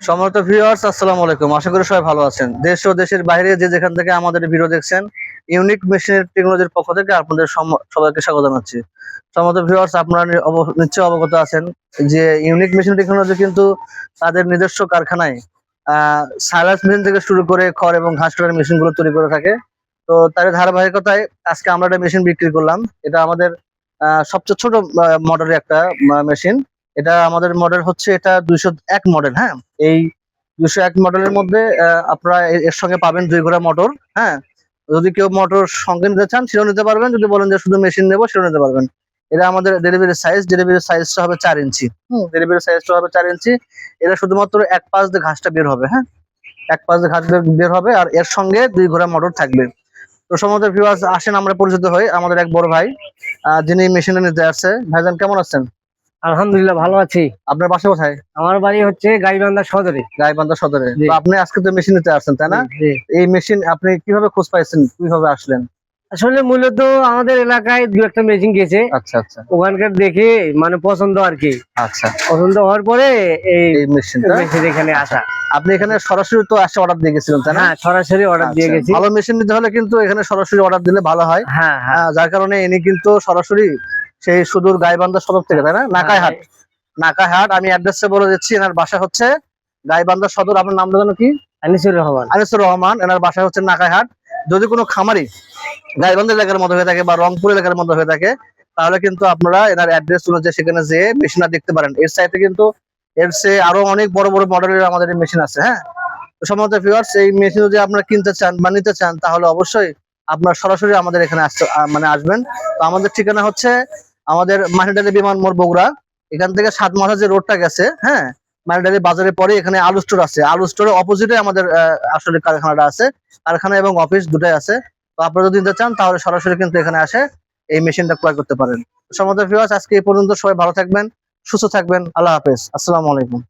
সম্মানিত ভিউয়ার্স, আসসালামু আলাইকুম। আশা করি সবাই ভালো আছেন। দেশ ও দেশের বাইরে যে যেখান থেকে আমাদের ভিডিও দেখছেন, ইউনিক মেশিনের টেকনোলজির পক্ষ থেকে আপনাদের সবাইকে স্বাগত জানাচ্ছি। সম্মানিত ভিউয়ার্স, আপনারা নিশ্চয়ই অবগত আছেন যে ইউনিক মেশিন টেকনোলজি কিন্তু তাদের নিজস্ব কারখানায় সাইলাস মেশিন থেকে শুরু করে খড় এবং ঘাস কাটার মেশিনগুলো তৈরি করে থাকে। তো তার ধারাবাহিকতায় আজকে আমরা একটা মেশিন বিক্রি করলাম। এটা আমাদের সবচেয়ে ছোট মডেলের একটা মেশিন। এটা আমাদের মডেল হচ্ছে, এটা 201 মডেল। হ্যাঁ, এই 201 মডেলের মধ্যে আপনারা এর সঙ্গে পাবেন 2 ঘোড়া মোটর। হ্যাঁ, যদি কেউ মোটর সঙ্গে নিতে চান সেটাও নিতে পারবেন, যদি বলেন যে শুধু মেশিন নেবো সেটাও নিতে পারবেন। এটা আমাদের ডেলিভারি সাইজটা হবে 4 ইঞ্চি। ডেলিভারি সাইজটা হবে 4 ইঞ্চি। এটা শুধুমাত্র এক পাশ দিয়ে ঘাসটা বের হবে। হ্যাঁ, এক পাশ দিয়ে ঘাস বের হবে, আর এর সঙ্গে 2 ঘোড়া মোটর থাকবে। তো সমস্ত ভিউয়ার্স, আসেন আমরা পরিচিত হই। আমাদের এক বড় ভাই যিনি মেশিনে নিতে আসছে। ভাইজান, কেমন আছেন? আলহামদুলিল্লাহ, ভালো আছি। আপনার বাসা কোথায়? আমার বাড়ি হচ্ছে গাইবান্ধা সদরে। গাইবান্ধা সদরে। জি। তো আপনি আজকে তো মেশিন নিতে আসছেন, তাই না? জি। এই মেশিন আপনি কিভাবে খোঁজ পাইছেন, কিভাবে আসলেন? আসলে মূলত আমাদের এলাকায় দু একটা মেশিন গেছে, আচ্ছা আচ্ছা ওখানকার দেখে মানে পছন্দ আর কি। আচ্ছা, পছন্দ হওয়ার পরে এই এই মেশিনটা মেশিন এখানে আসা। আপনি এখানে সরাসরি তো আসে অর্ডার দিয়ে গেছিলেন, তাই না? হ্যাঁ, সরাসরি অর্ডার দিয়ে আচ্ছা, গেছি। ভালো মেশিন নিতে হলে কিন্তু এখানে সরাসরি অর্ডার দিলে ভালো হয়। হ্যাঁ হ্যাঁ যার কারণে ইনি কিন্তু সরাসরি সেই সুদূর গাইবান্ধা সদর থেকে, তাই না? নাকাইহাট। নাকাইহাট, আমি অ্যাড্রেসে বলে দিচ্ছি। এনার বাসা হচ্ছে গাইবান্ধা সদর। আপনার নামটা জানো কি? আনিসুর রহমান। আনিসুর রহমান। এনার বাসা হচ্ছে নাকাইহাট। যদি কোনো খামারি গাইবান্ধা এলাকার মধ্যে হয়ে থাকে বা রংপুর এলাকার মধ্যে হয়ে থাকে, তাহলে কিন্তু আপনারা এনার অ্যাড্রেস অনুযায়ী সেখানে যেয়ে মেশিনটা দেখতে পারেন। এর সাইডে কিন্তু এর চেয়ে আরো অনেক বড় বড় মডেলের আমাদের মেশিন আছে। হ্যাঁ, তো সম্ভবত ভিউয়ার্স, এই মেশিন যদি আপনারা কিনতে চান বা নিতে চান, তাহলে অবশ্যই আপনার সরাসরি আমাদের এখানে আসবেন। তো আমাদের ঠিকানা হচ্ছে আমাদের মানিডালি বিমান মোড়, বগুড়া। এখান থেকে 7 মাথা যে রোডটা গেছে, হ্যাঁ, মানিডালি বাজারের পরে এখানে আলু স্টোর আছে। আলু স্টোরের অপোজিটে আমাদের আসলে কারখানাটা আছে। কারখানা এবং অফিস দুটাই আছে। তো আপনারা যদি নিতে চান তাহলে সরাসরি কিন্তু এখানে আসে এই মেশিনটা ক্রয় করতে পারেন। সম্মানিত ভিউয়ার্স, আজকে এই পর্যন্ত। সবাই ভালো থাকবেন, সুস্থ থাকবেন। আল্লাহ হাফেজ, আসসালামু আলাইকুম।